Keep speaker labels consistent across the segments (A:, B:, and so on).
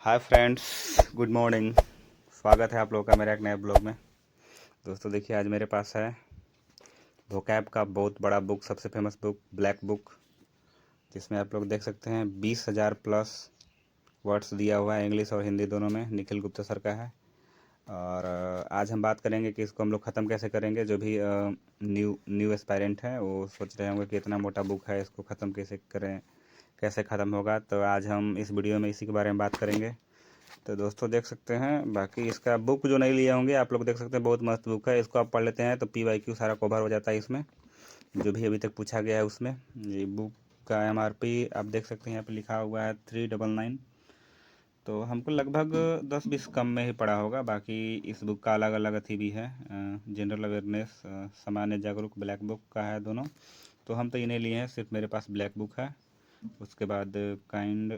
A: Hi friends, good morning. स्वागत है आप लोगों का मेरे एक नए ब्लॉग में। दोस्तों देखिए, आज मेरे पास है वोकैब का बहुत बड़ा बुक, सबसे फेमस बुक ब्लैक बुक, जिसमें आप लोग देख सकते हैं 20,000 प्लस वर्ड्स दिया हुआ है, इंग्लिश और हिंदी दोनों में। निखिल गुप्ता सर का है। और आज हम बात करेंगे कि इसको हम लोग ख़त्म कैसे करेंगे। जो भी न्यू एस्पायरेंट हैं वो सोच रहे होंगे कि इतना मोटा बुक है, इसको ख़त्म कैसे करें, कैसे ख़त्म होगा। तो आज हम इस वीडियो में इसी के बारे में बात करेंगे। तो दोस्तों देख सकते हैं, बाकी इसका बुक जो नहीं लिए होंगे आप लोग देख सकते हैं, बहुत मस्त बुक है। इसको आप पढ़ लेते हैं तो PYQ सारा कवर हो जाता है इसमें, जो भी अभी तक पूछा गया है उसमें। ये बुक का MRP आप देख सकते हैं, यहाँ पे लिखा हुआ है 399। तो हमको लगभग 10-20 कम में ही पड़ा होगा। बाकी इस बुक का अलग अलग अथी भी है, जनरल अवेयरनेस, सामान्य जागरूक, ब्लैक बुक का है दोनों। तो हम तो इन्हें लिए हैं, सिर्फ मेरे पास ब्लैक बुक है। उसके बाद काइंड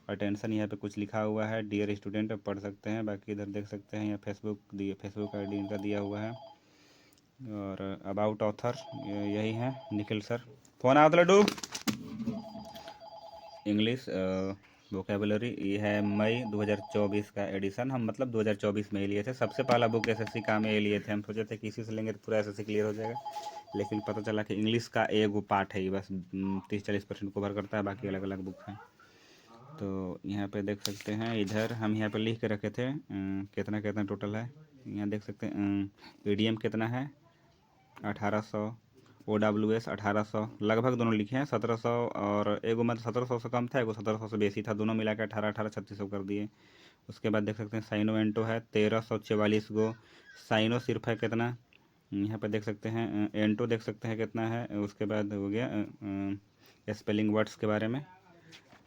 A: अटेंशन, यहाँ पे कुछ लिखा हुआ है, डियर स्टूडेंट, पढ़ सकते हैं। बाकी इधर देख सकते हैं, यहाँ फेसबुक ID इनका दिया हुआ है। और अबाउट ऑथर यही है, निखिल सर। फ़ोन आओ तो लड्डू। इंग्लिश वोकेबलरी, ये है मई 2024 का एडिशन। हम मतलब 2024 में ही लिए थे। सबसे पहला बुक SSC का में लिए थे। हम सोचे थे कि इसी से लेंगे तो पूरा SSC क्लियर हो जाएगा, लेकिन पता चला कि इंग्लिश का एक पार्ट है, ये बस 30-40% कवर करता है, बाकी अलग अलग बुक हैं। तो यहाँ पे देख सकते हैं, इधर हम यहाँ पे लिख के रखे थे कितना कितना टोटल है। यहाँ देख सकते हैं EDM कितना है, 1800, OWS 1800, लगभग दोनों लिखे हैं 1700। और एगो मतलब 1700 से कम था, एगो 1700 से बेसी था, दोनों मिला के 3600 कर दिए। उसके बाद देख सकते हैं साइनो एंटो है 1344 गो। साइनो सिर्फ है कितना, यहाँ पे देख सकते हैं। एंटो देख सकते हैं कितना है। उसके बाद हो गया स्पेलिंग वर्ड्स के बारे में,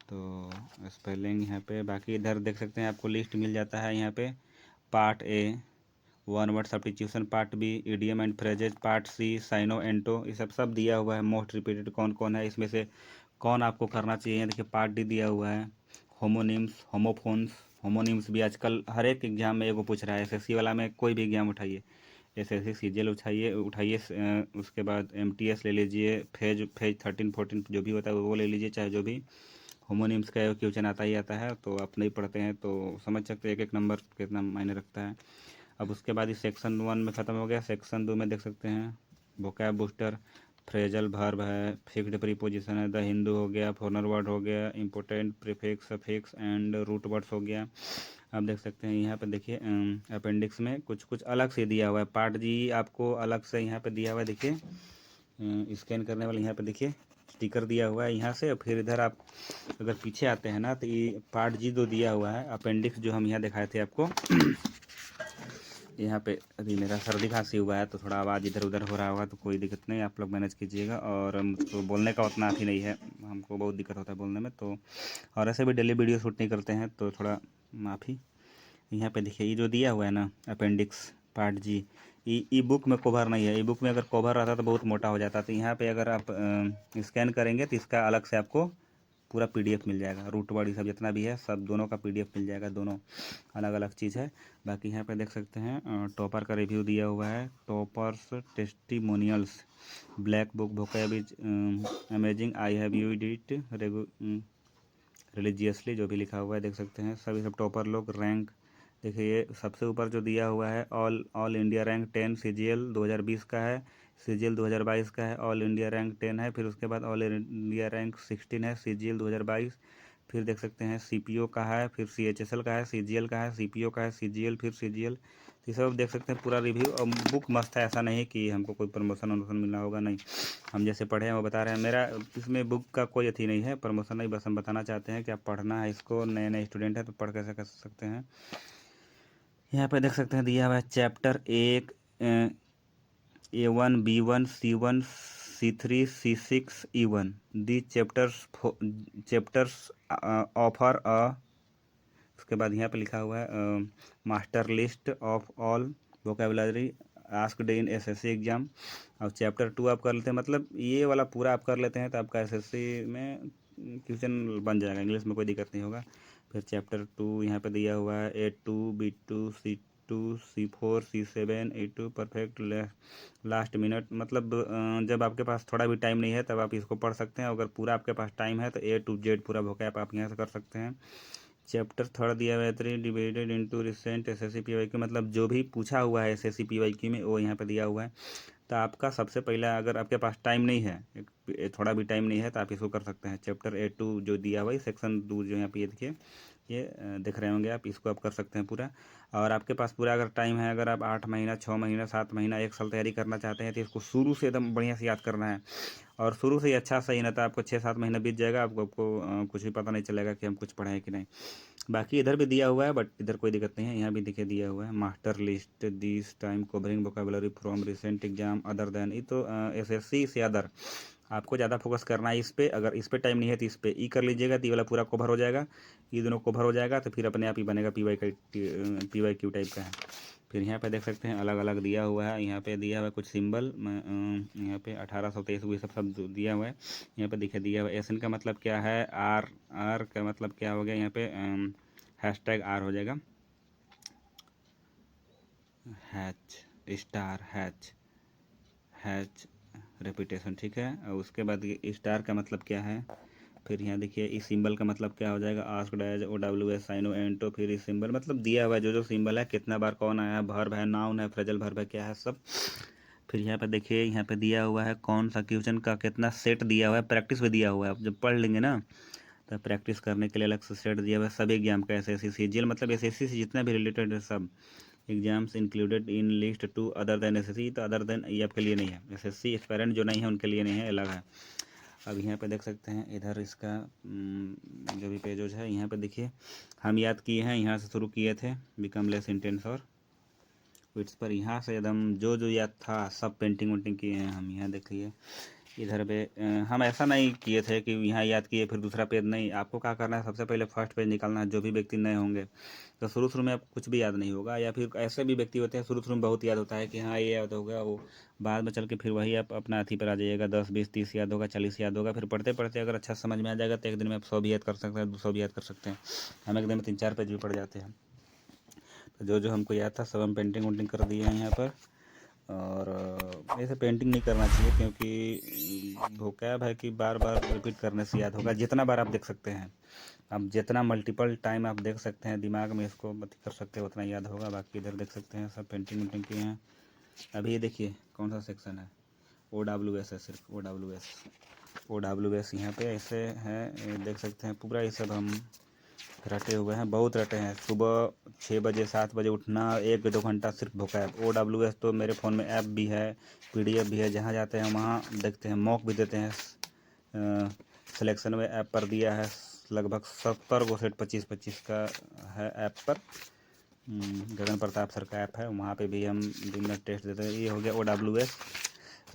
A: तो स्पेलिंग यहाँ पे। बाकी इधर देख सकते हैं आपको लिस्ट मिल जाता है। यहाँ पे part A 1 word substitution, part B idiom and phrases, part C साइनो एंटो, ये सब दिया हुआ है। मोस्ट रिपीटेड कौन कौन है, इसमें से कौन आपको करना चाहिए। देखिए पार्ट D दिया हुआ है, होमोनिम्स, होमोफोन्स। होमोनिम्स भी आजकल हर एक एग्जाम में एगो पूछ रहा है। SSC वाला में कोई भी एग्जाम उठाइए, SSC CGL उठाइए उठाइए, उसके बाद MTS ले लीजिए, फेज 13-14 जो भी होता है वो ले लीजिए, चाहे जो भी। होमोनिम्स का क्वेश्चन आता ही आता है, तो आप नहीं पढ़ते हैं तो समझ सकते हैं एक एक नंबर कितना मायने रखता है। अब उसके बाद इस सेक्शन 1 में ख़त्म हो गया। सेक्शन 2 में देख सकते हैं वोकैब बूस्टर, फ्रेजल वर्ब है, फिक्स्ड प्रीपोजिशन है, द हिंदू हो गया, फॉरनर वर्ड हो गया, important prefix, suffix and root words हो गया। आप देख सकते हैं यहाँ पे देखिए अपेंडिक्स में कुछ कुछ अलग से दिया हुआ है। पार्ट G आपको अलग से यहाँ पे दिया हुआ है, देखिए स्कैन करने वाले यहाँ पे देखिए स्टिकर दिया हुआ है यहाँ से। और फिर इधर आप अगर पीछे आते हैं ना, तो ये पार्ट G जो दिया हुआ है, अपेंडिक्स जो हम यहाँ दिखाए थे आपको यहाँ पे। अभी मेरा सर्दी खांसी हुआ है तो थोड़ा आवाज़ इधर उधर हो रहा होगा, तो कोई दिक्कत नहीं, आप लोग मैनेज कीजिएगा। और मुझको बोलने का उतना ही नहीं है, हमको बहुत दिक्कत होता है बोलने में, तो और ऐसे भी डेली वीडियो शूट नहीं करते हैं, तो थोड़ा माफ़ी। यहाँ पे देखिए ये जो दिया हुआ है ना अपेंडिक्स पार्ट G, ई बुक में कवर नहीं है। ई बुक में अगर कवर रहता तो बहुत मोटा हो जाता। तो यहाँ पे अगर आप स्कैन करेंगे तो इसका अलग से आपको पूरा PDF मिल जाएगा। रूट वर्ड ये सब जितना भी है सब दोनों का PDF मिल जाएगा, दोनों अलग अलग चीज़ है। बाकी यहाँ पे देख सकते हैं टॉपर का रिव्यू दिया हुआ है, toppers testimonials, black book vocab is amazing, I have used it religiously, जो भी लिखा हुआ है देख सकते हैं। सभी सब टॉपर लोग रैंक देखिए, ये सबसे ऊपर जो दिया हुआ है ऑल इंडिया रैंक 10 CGL 2020 का है, CGL 2022 का है, ऑल इंडिया रैंक 10 है। फिर उसके बाद ऑल इंडिया रैंक 16 है, CGL 2022। फिर देख सकते हैं CPO का है, फिर CHSL का है, CGL का है, CPO का है, CGL, फिर CGL। तो ये सब देख सकते हैं पूरा रिव्यू। और बुक मस्त है, ऐसा नहीं कि हमको कोई प्रमोशन वमोशन मिला होगा, नहीं। हम जैसे पढ़े हैं वो बता रहे हैं। मेरा इसमें बुक का कोई अथी नहीं है, प्रमोशन नहीं, बस हम बताना चाहते हैं कि आप पढ़ना है इसको, नए नए स्टूडेंट हैं तो पढ़ कैसे कर सकते हैं। यहाँ पे देख सकते हैं दिया हुआ है chapter 1 A1 B1 C1 C3 C6 E1। The chapters offer a, उसके बाद यहाँ पे लिखा हुआ है master list of all vocabulary asked in SSC exam. और चैप्टर 2 आप कर लेते हैं, मतलब ये वाला पूरा आप कर लेते हैं तो आपका SSC में क्वेश्चन बन जाएगा, इंग्लिश में कोई दिक्कत नहीं होगा। फिर चैप्टर 2 यहाँ पे दिया हुआ है A2 B2 C2 C4 C7 A2 perfect last minute, मतलब जब आपके पास थोड़ा भी टाइम नहीं है तब आप इसको पढ़ सकते हैं। अगर पूरा आपके पास टाइम है तो A to Z पूरा वोकैब आप यहाँ से कर सकते हैं। चैप्टर थर्ड दिया हुआ है 3 divided into recent SSC PYQ, मतलब जो भी पूछा हुआ है एसएससी पीवाईक्यू में वो यहाँ पे दिया हुआ है। तो आपका सबसे पहला, अगर आपके पास टाइम नहीं है, थोड़ा भी टाइम नहीं है, तो आप इसको कर सकते हैं। चैप्टर A2 जो दिया हुआ है, सेक्शन 2 जो यहाँ पे ये देखिए, ये देख रहे होंगे आप, इसको आप कर सकते हैं पूरा। और आपके पास पूरा अगर टाइम है, अगर आप 8 महीना 6 महीना 7 महीना 1 साल तैयारी करना चाहते हैं, तो इसको शुरू से एकदम बढ़िया से याद करना है। और शुरू से ही अच्छा सही ना, तो आपको 6-7 महीना बीत जाएगा, आपको कुछ भी पता नहीं चलेगा कि हम कुछ पढ़े हैं कि नहीं। बाकी इधर भी दिया हुआ है, बट इधर कोई दिक्कत नहीं है। यहाँ भी देखिए दिया हुआ है, master list this time covering vocabulary from recent exam other than. ये तो एसएससी से अदर आपको ज़्यादा फोकस करना है इस पर। अगर इस पर टाइम नहीं है तो इस पर ई कर लीजिएगा, तो ये वाला पूरा कवर हो जाएगा। ये दोनों कवर हो जाएगा तो फिर अपने आप ही बनेगा PYQ टाइप का है। फिर यहाँ पे देख सकते हैं अलग अलग दिया हुआ है। यहाँ पे दिया हुआ है कुछ सिंबल, यहाँ पे 1823 ये सब दिया हुआ है। यहाँ पे दिखा दिया हुआ है एसन का मतलब क्या है, आर आर का मतलब क्या हो गया, यहाँ पे हैशटैग आर हो जाएगा, hatch star hatch hatch repetition, ठीक है। और उसके बाद ये स्टार का मतलब क्या है, फिर यहाँ देखिए इस सिंबल का मतलब क्या हो जाएगा, आस्क्ड एज OWS साइनो एंटो। फिर इस सिंबल मतलब दिया हुआ है, जो जो सिंबल है, कितना बार कौन आया है, वर्ब है, नाउन है, फ्रेजल वर्ब है, क्या है सब। फिर यहाँ पे देखिए, यहाँ पे दिया हुआ है कौन सा क्वेश्चन का कितना सेट दिया हुआ है, प्रैक्टिस भी दिया हुआ है। आप जब पढ़ लेंगे ना, तो प्रैक्टिस करने के लिए अलग से सेट दिया हुआ है। सब एग्जाम का SSC CGL मतलब SSC से जितना भी रिलेटेड है सब exams included in list two other than SSC। तो अदर देन ये आपके लिए नहीं है, SSC एस्पायरेंट जो नहीं है उनके लिए नहीं है, अलग है। अब यहाँ पे देख सकते हैं इधर इसका जो भी पेज है, यहाँ पे देखिए हम याद किए हैं, यहाँ से शुरू किए थे बिकम लेस इंटेंस और विट्स पर। यहाँ से एकदम जो जो याद था सब पेंटिंग वेंटिंग किए हैं हम। यहाँ देखिए इधर पे हम ऐसा नहीं किए थे कि यहाँ याद किए फिर दूसरा पेज नहीं। आपको क्या करना है, सबसे पहले फर्स्ट पेज निकालना है। जो भी व्यक्ति नए होंगे तो शुरू में आपको कुछ भी याद नहीं होगा, या फिर ऐसे भी व्यक्ति होते हैं शुरू में बहुत याद होता है कि हाँ ये याद होगा, वो बाद में चल के फिर वही आप अपना अथी पर आ जाइएगा। 10 20 30 याद होगा, 40 याद होगा। फिर पढ़ते पढ़ते अगर अच्छा समझ में आ जाएगा तो एक दिन में आप 100 भी याद कर सकते हैं, 200 भी याद कर सकते हैं। हम एक दिन में 3-4 पेज भी पढ़ जाते हैं। तो जो जो हमको याद था सब हम पेंटिंग वेंटिंग कर दिए हैं यहाँ पर। और ऐसे पेंटिंग नहीं करना चाहिए, क्योंकि वोकैब है कि बार बार रिपीट करने से याद होगा। जितना बार आप देख सकते हैं, अब जितना मल्टीपल टाइम आप देख सकते हैं, दिमाग में इसको कर सकते हैं, उतना याद होगा। बाकी इधर देख सकते हैं सब पेंटिंग वेंटिंग किए हैं। अभी ये देखिए कौन सा सेक्शन है, OWS है, सिर्फ OWS यहाँ पे ऐसे है, देख सकते हैं पूरा। ये सब हम रटे हुए हैं, बहुत रटे हैं। सुबह 6 बजे 7 बजे उठना, 1-2 घंटा सिर्फ भोकाब। OWS तो मेरे फ़ोन में ऐप भी है, PDF भी है। जहाँ जाते हैं वहाँ देखते हैं, मॉक भी देते हैं। सिलेक्शन में ऐप पर दिया है लगभग 70 गो सेट 25-25 का है ऐप पर। गगन प्रताप सर का ऐप है, वहाँ पे भी हम दिन में टेस्ट देते हैं। ये हो गया OWS।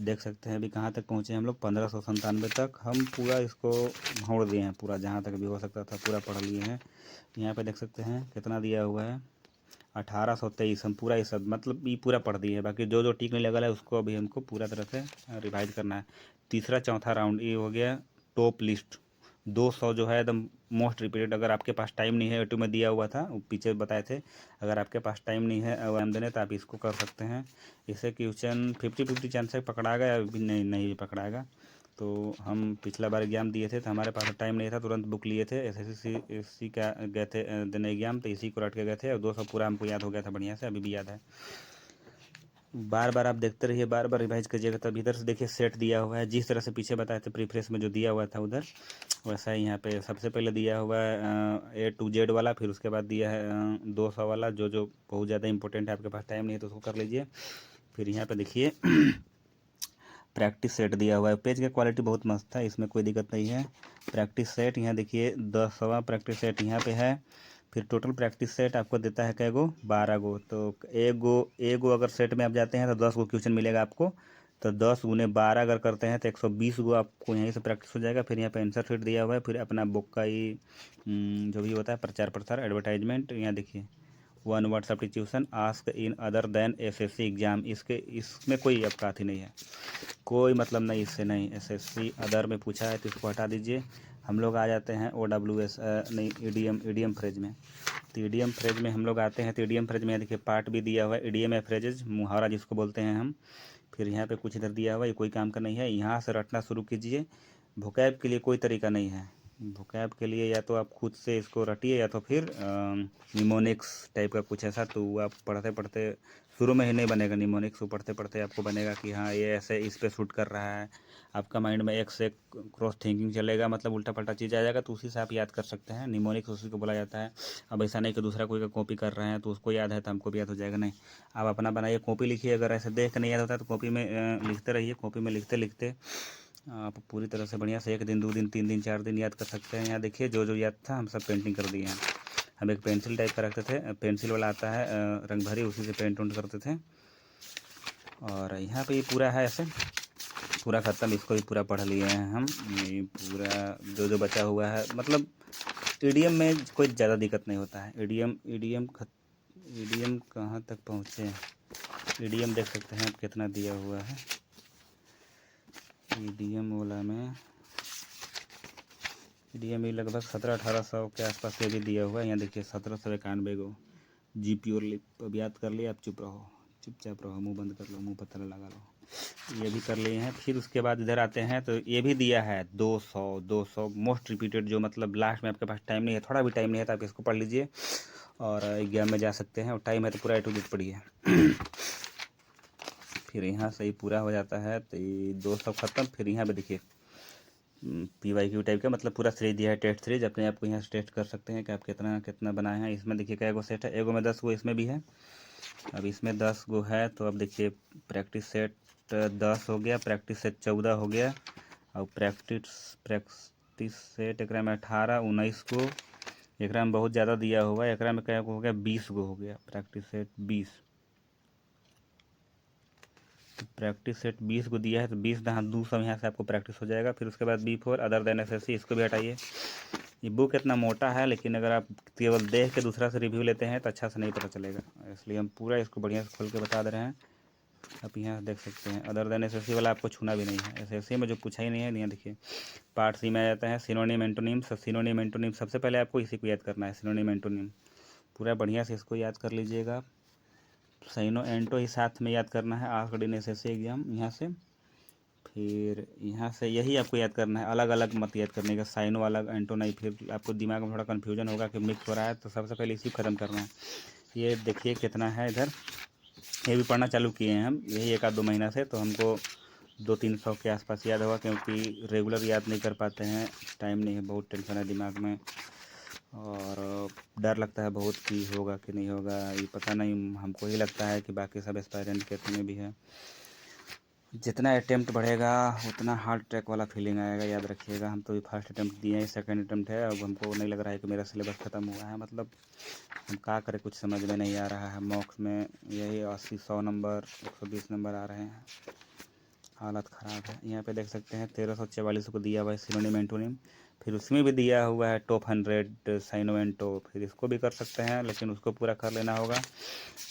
A: देख सकते हैं अभी कहाँ तक पहुँचे हम लोग, 1597 तक। हम पूरा इसको मोड़ दिए हैं, पूरा जहाँ तक भी हो सकता था पूरा पढ़ लिए हैं। यहाँ पे देख सकते हैं कितना दिया हुआ है, 1823। हम पूरा ये सब मतलब ये पूरा पढ़ दिए हैं। बाकी जो जो टिक नहीं लगा है उसको अभी हमको पूरा तरह से रिवाइज करना है। तीसरा चौथा राउंड ये हो गया टॉप लिस्ट 200 जो है एकदम मोस्ट रिपीटेड। अगर आपके पास टाइम नहीं है, 2 में दिया हुआ था, वो पीछे बताए थे। अगर आपके पास टाइम नहीं है एग्जाम देने, तो आप इसको कर सकते हैं। इससे क्वेश्चन 50-50 चांस से पकड़ाएगा या भी नहीं भी पकड़ाएगा। तो हम पिछला बार एग्ज़ाम दिए थे तो हमारे पास टाइम नहीं था, तुरंत बुक लिए थे। SSC का गए थे देने एग्ज़ाम, तो इसी को रट के गए थे और 200 पूरा हमको याद हो गया था बढ़िया से, अभी भी याद है। बार बार आप देखते रहिए, बार बार रिवाइज कीजिएगा। तब इधर से देखिए सेट दिया हुआ है, जिस तरह से पीछे बताए थे प्रीफ्रेस में जो दिया हुआ था उधर, वैसा ही यहाँ पे सबसे पहले दिया हुआ है A to Z वाला। फिर उसके बाद दिया है 200 वाला, जो जो बहुत ज़्यादा इंपॉर्टेंट है। आपके पास टाइम नहीं है तो उसको कर लीजिए। फिर यहाँ पे देखिए प्रैक्टिस सेट दिया हुआ है। पेज का क्वालिटी बहुत मस्त है, इसमें कोई दिक्कत नहीं है। प्रैक्टिस सेट यहाँ देखिए 10वां प्रैक्टिस सेट यहाँ पे है। फिर टोटल प्रैक्टिस सेट आपको देता है कै गो, 12 गो। तो एक गो अगर सेट में आप जाते हैं तो 10 गो क्वेश्चन मिलेगा आपको। तो 10 गुने 12 अगर करते हैं तो 120 गो आपको यहीं से प्रैक्टिस हो जाएगा। फिर यहाँ पे आंसर शीट दिया हुआ है। फिर अपना बुक का ही जो भी होता है प्रचार प्रसार एडवर्टाइजमेंट, यहाँ देखिए 1 word substitution ask in other than SSC exam. इसमें कोई आपका अथी नहीं है, कोई मतलब नहीं इससे, नहीं। SSC अदर में पूछा है तो इसको हटा दीजिए। हम लोग आ जाते हैं OWS नहीं ईडीएम फ्रेज में। तो ईडीएम फ्रेज में हम लोग आते हैं। तो ईडीएम फ्रेज में देखिए पार्ट भी दिया हुआ है, ईडीएम या फ्रेजेज, मुहावरा जिसको बोलते हैं हम। फिर यहाँ पे कुछ इधर दिया हुआ है, ये कोई काम का नहीं है। यहाँ से रटना शुरू कीजिए। वोकैब के लिए कोई तरीका नहीं है, वोकैब के लिए या तो आप खुद से इसको रटिए या तो फिर निमोनिक्स टाइप का कुछ ऐसा, तो आप पढ़ते पढ़ते शुरू में ही नहीं बनेगा निमोनिक्स, वो पढ़ते पढ़ते आपको बनेगा कि हाँ ये ऐसे इस पे शूट कर रहा है। आपका माइंड में एक से एक क्रॉस थिंकिंग चलेगा, मतलब उल्टा पल्टा चीज़ आ जाएगा, तो उसी से आप याद कर सकते हैं। निमोनिक्स उसी को बोला जाता है। अब ऐसा नहीं कि दूसरा कोई का कॉपी कर रहे हैं तो उसको याद है तो हमको भी याद हो जाएगा, नहीं। आप अपना बनाइए, कॉपी लिखिए। अगर ऐसे देख के नहीं याद होता है तो कॉपी में लिखते रहिए। कॉपी में लिखते लिखते आप पूरी तरह से बढ़िया से 1 दिन 2 दिन 3 दिन 4 दिन याद कर सकते हैं। यहाँ देखिए जो जो याद था हम सब पेंटिंग कर दिए हैं। हम एक पेंसिल टाइप का रखते थे, पेंसिल वाला आता है रंग भरी, उसी से पेंट उंट करते थे। और यहाँ पे ये पूरा है ऐसे पूरा ख़त्म। इसको भी पूरा पढ़ लिए हैं हम। ये पूरा जो जो बचा हुआ है, मतलब ईडीएम में कोई ज़्यादा दिक्कत नहीं होता है। ईडीएम कहाँ तक पहुँचे? ईडीएम देख सकते हैं आप कितना दिया हुआ है। ईडीएम वाला में ईडीएम भी लगभग 1700-1800 के आसपास ये भी दिया हुआ है। यहाँ देखिए 1791 गो जीपी और लिप। अब याद कर लिए, आप चुप रहो, चुपचाप रहो, मुंह बंद कर लो, मुंह पर ताला लगा लो। ये भी कर लिए हैं। फिर उसके बाद इधर आते हैं तो ये भी दिया है 200 मोस्ट रिपीटेड, जो मतलब लास्ट में आपके पास टाइम नहीं है, थोड़ा भी टाइम नहीं है तो आप इसको पढ़ लीजिए और एग्जाम में जा सकते हैं। और टाइम है तो पूरा A to Z पढ़िए। फिर यहाँ से ही पूरा हो जाता है तो ये 200 ख़त्म। फिर यहाँ पे देखिए PYQ टाइप का, मतलब पूरा सीरीज दिया है, टेस्ट सीरीज। अपने आप को यहाँ से टेस्ट कर सकते हैं कि आप कितना कितना बनाए हैं। इसमें देखिए क्या गो सेट है, एगो में 10 गो इसमें भी है। अब इसमें 10 गो है तो अब देखिए प्रैक्टिस सेट 10 हो गया, प्रैक्टिस सेट 14 हो गया, और प्रैक्टिस सेट एक में 18 19 गो। एक में बहुत ज़्यादा दिया हुआ है। एक में क्या हो गया 20 गो हो गया, प्रैक्टिस सेट 20। तो प्रैक्टिस सेट 20 को दिया है तो 20 दहाँ 200 यहाँ से आपको प्रैक्टिस हो जाएगा। फिर उसके बाद B4 अदर देन SSC, इसको भी हटाइए। ये बुक इतना मोटा है, लेकिन अगर आप केवल देख के दूसरा से रिव्यू लेते हैं तो अच्छा से नहीं पता चलेगा, इसलिए हम पूरा इसको बढ़िया से खोल के बता दे रहे हैं। आप यहाँ देख सकते हैं अदर देन SSC वाला आपको छूना भी नहीं है। SSC में जो पूछा ही नहीं है, यहाँ देखिए पार्ट C में आ जाता है सिनोनिम एंटोनिम। सिनोनिम एंटोनिम सबसे पहले आपको इसी को याद करना है, सिनोनिम एंटोनिम। पूरा बढ़िया से इसको याद कर लीजिएगा। साइनो एंटो ही साथ में याद करना है, आस्क्ड इन SSC एग्जाम यहाँ से। फिर यहाँ से यही आपको याद करना है, अलग अलग मत याद करने का, साइनो अलग एंटो नहीं, फिर आपको दिमाग में थोड़ा कन्फ्यूजन होगा कि मिक्स हो रहा है। तो सबसे पहले इसी को ख़त्म करना है। ये देखिए कितना है इधर, ये भी पढ़ना चालू किए हैं हम यही 1-2 महीना से, तो हमको 200-300 के आसपास याद होगा, क्योंकि रेगुलर याद नहीं कर पाते हैं, टाइम नहीं है, बहुत टेंशन है दिमाग में और डर लगता है बहुत कि होगा कि नहीं होगा। ये पता नहीं, हमको ही लगता है कि बाकी सब एस्पायरेंट के में भी है। जितना अटेम्प्ट बढ़ेगा उतना हार्ड ट्रैक वाला फीलिंग आएगा, याद रखिएगा। हम तो ये फर्स्ट अटेम्प्ट दिए हैं, सेकंड अटेम्प्ट है। अब हमको नहीं लग रहा है कि मेरा सिलेबस ख़त्म हुआ है, मतलब हम क्या करें, कुछ समझ में नहीं आ रहा है। मॉक्स में यही 80-100 नंबर 120 नंबर आ रहे हैं, हालत ख़राब है। यहाँ पे देख सकते हैं 1344 को दिया हुआ है सिनोनिम एंटोनिम। फिर उसमें भी दिया हुआ है टॉप 100 साइनो एंटो, फिर इसको भी कर सकते हैं, लेकिन उसको पूरा कर लेना होगा।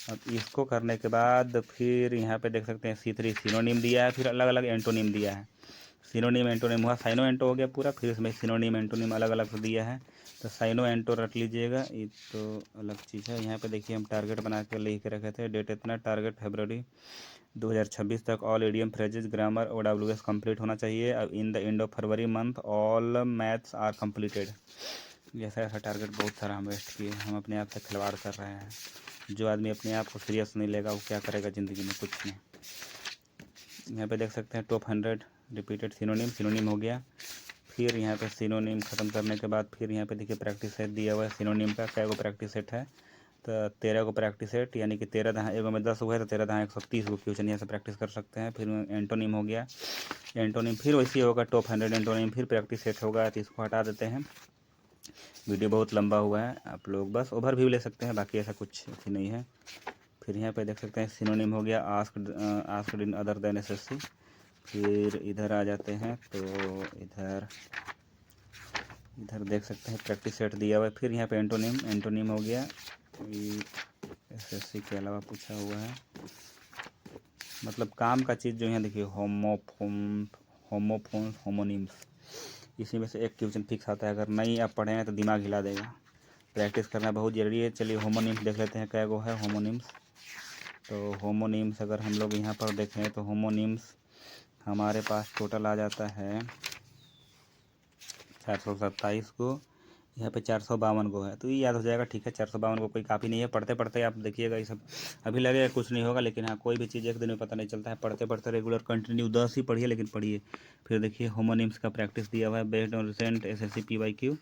A: अब इसको करने के बाद फिर यहाँ पे देख सकते हैं C3 सिनोनिम दिया है, फिर अलग अलग एंटोनिम दिया है। सिनोनिम एंटोनिम हुआ, साइनो एंटो हो गया पूरा, फिर इसमें सिनोनिम एंटोनिम अलग अलग से दिया है। तो साइनो एंटो रट लीजिएगा, ये तो अलग चीज़ है। यहाँ पे देखिए हम टारगेट बना के लिख के रखे थे, डेट इतना, टारगेट फरवरी 2026 तक all idioms phrases grammar OWS complete होना चाहिए। अब इन द एंड ऑफ फरवरी month all maths are completed. ऐसा ऐसा टारगेट बहुत सारा हम वेस्ट किए, हम अपने आप से खिलवाड़ कर रहे हैं। जो आदमी अपने आप को सीरियस नहीं लेगा वो क्या करेगा ज़िंदगी में, कुछ नहीं। यहाँ पे देख सकते हैं टॉप 100 रिपीटेड सिनोनिम हो गया। फिर यहाँ पे सिनोनिम ख़त्म करने के बाद फिर यहाँ पे देखिए प्रैक्टिस सेट दिया हुआ है सिनोनिम का। क्या वो प्रैक्टिस सेट है तो 13 को प्रैक्टिस सेट, यानी कि 13 दहाँ एगो में 10 हुआ है तो 13 दहाँ 130 को क्वेश्चन यहाँ से प्रैक्टिस कर सकते हैं। फिर एंटोनिम हो गया, एंटोनिम फिर वैसे होगा टॉप 100 एंटोनिम, फिर प्रैक्टिस सेट होगा। तो इसको हटा देते हैं, वीडियो बहुत लंबा हुआ है, आप लोग बस ओवरव्यू ले सकते हैं, बाकी ऐसा कुछ ही नहीं है। फिर यहाँ पे देख सकते हैं सिनोनिम हो गया asked in other than SSC। फिर इधर आ जाते हैं तो इधर देख सकते हैं प्रैक्टिस सेट दिया हुआ है। फिर यहाँ पे एंटोनिम हो गया, SSC के अलावा पूछा हुआ है, मतलब काम का चीज़ जो यहाँ देखिए होमोफोन्स होमोनिम्स, इसी में से एक क्वेश्चन फिक्स आता है। अगर नहीं आप पढ़े हैं तो दिमाग हिला देगा, प्रैक्टिस करना बहुत ज़रूरी है। चलिए होमोनिम्स देख लेते हैं क्या वो है होमोनिम्स। तो होमोनिम्स अगर हम लोग यहाँ पर देखें तो होमोनिम्स हमारे पास टोटल आ जाता है 427 को, यहाँ पे 452 को है, तो ये याद हो जाएगा। ठीक है, 452 को कोई काफ़ी नहीं है, पढ़ते पढ़ते आप देखिएगा ये सब। अभी लगेगा कुछ नहीं होगा, लेकिन हाँ कोई भी चीज़ एक दिन में पता नहीं चलता है, पढ़ते पढ़ते रेगुलर कंटिन्यू 10 ही पढ़िए, लेकिन पढ़िए। फिर देखिए होमोनिम्स का प्रैक्टिस दिया हुआ है based on recent SSC PYQ।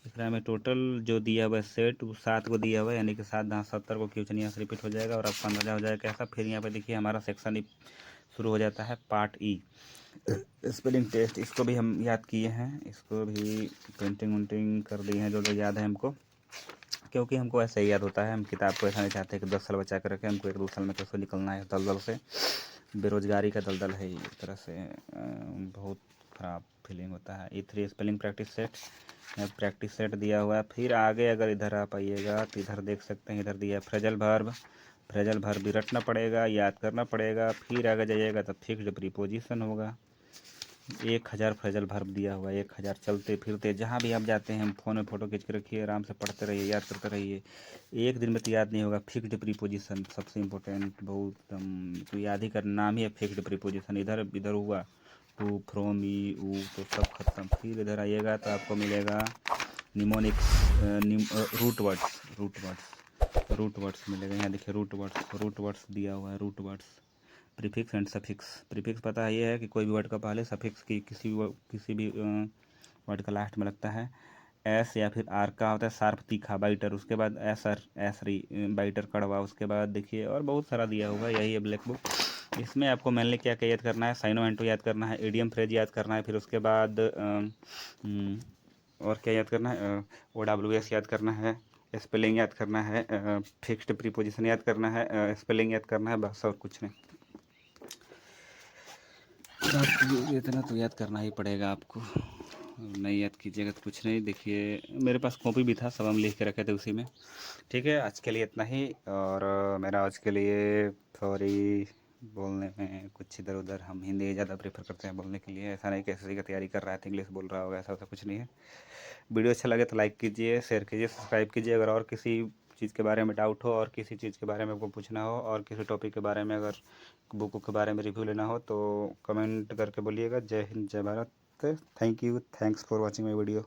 A: इसमें हमें टोटल जो दिया हुआ है सेट वो 7 को दिया हुआ है, यानी कि 7 10 70 को क्वेश्चन यहाँ से रिपीट हो जाएगा और आपका अंदाजा हो जाएगा कैसा। फिर यहाँ पे देखिए हमारा सेक्शन शुरू हो जाता है, पार्ट ई स्पेलिंग टेस्ट। इसको भी हम याद किए हैं, इसको भी प्रिंटिंग वुंटिंग कर दी है जो जो याद है हमको, क्योंकि हमको ऐसे ही याद होता है। हम किताब को ऐसा नहीं चाहते कि 10 साल बचा कर रखें, हमको 1 2 साल में कैसे निकलना है दलदल से। बेरोजगारी का दलदल है ये, एक तरह से बहुत ख़राब फीलिंग होता है। E3 स्पेलिंग प्रैक्टिस सेट दिया हुआ है। फिर आगे अगर इधर आप आइएगा तो इधर देख सकते हैं, इधर दिया है फ्रेजल वर्ब भी रटना पड़ेगा, याद करना पड़ेगा। फिर आगे जाइएगा तो फिक्स्ड प्रीपोजिशन होगा। 1000 फ्रेजल वर्ब दिया हुआ है, 1000 चलते फिरते जहाँ भी आप जाते हैं, फ़ोन में फ़ोटो खींच के रखिए, आराम से पढ़ते रहिए, याद करते रहिए। एक दिन में तो याद नहीं होगा। फिक्स्ड प्रीपोजिशन सबसे इम्पोर्टेंट, बहुत तो याद ही करना, नाम ही है फिक्स्ड प्रीपोजिशन। इधर इधर हुआ टू फ्रॉम ई ऊ तो सब खत्म। फिर इधर आइएगा तो आपको मिलेगा निमोनिक्स, रूट वर्ड्स मिलेगा। यहाँ देखिए रूट वर्ड्स दिया हुआ है। Root words, prefix and suffix. Prefix पता है ये है कि कोई भी वर्ड का पहले, सफिक्स की किसी भी वर्ड का लास्ट में लगता है। एस या फिर आर का होता है शार्प तीखा बाइटर, उसके बाद एसरी बाइटर कड़वा, उसके बाद देखिए और बहुत सारा दिया हुआ है। यही है ब्लैक बुक। इसमें आपको मेनली क्या क्या याद करना है, साइनो एंटो याद करना है, इडियम फ्रेज याद करना है, फिर उसके बाद और क्या याद करना है, OWS याद करना है, स्पेलिंग याद करना है, फिक्स्ड प्रीपोजिशन याद करना है, स्पेलिंग याद करना है, बस और कुछ नहीं। इतना तो याद करना ही पड़ेगा आपको, नहीं याद कीजिएगा तो कुछ नहीं। देखिए मेरे पास कॉपी भी था, सब हम लिख के रखे थे उसी में। ठीक है, आज के लिए इतना ही। और मेरा आज के लिए सॉरी, बोलने में कुछ इधर उधर, हम हिंदी ज़्यादा प्रेफर करते हैं बोलने के लिए। ऐसा नहीं कि SSC की तैयारी कर रहा है तो इंग्लिश बोल रहा होगा, ऐसा कुछ नहीं है। वीडियो अच्छा लगे तो लाइक कीजिए, शेयर कीजिए, सब्सक्राइब कीजिए। अगर और किसी चीज़ के बारे में डाउट हो, और किसी चीज़ के बारे में आपको पूछना हो, और किसी टॉपिक के बारे में, अगर बुक के बारे में रिव्यू लेना हो तो कमेंट करके बोलिएगा। जय हिंद, जय Bharat. Thank you, thanks for watching my video.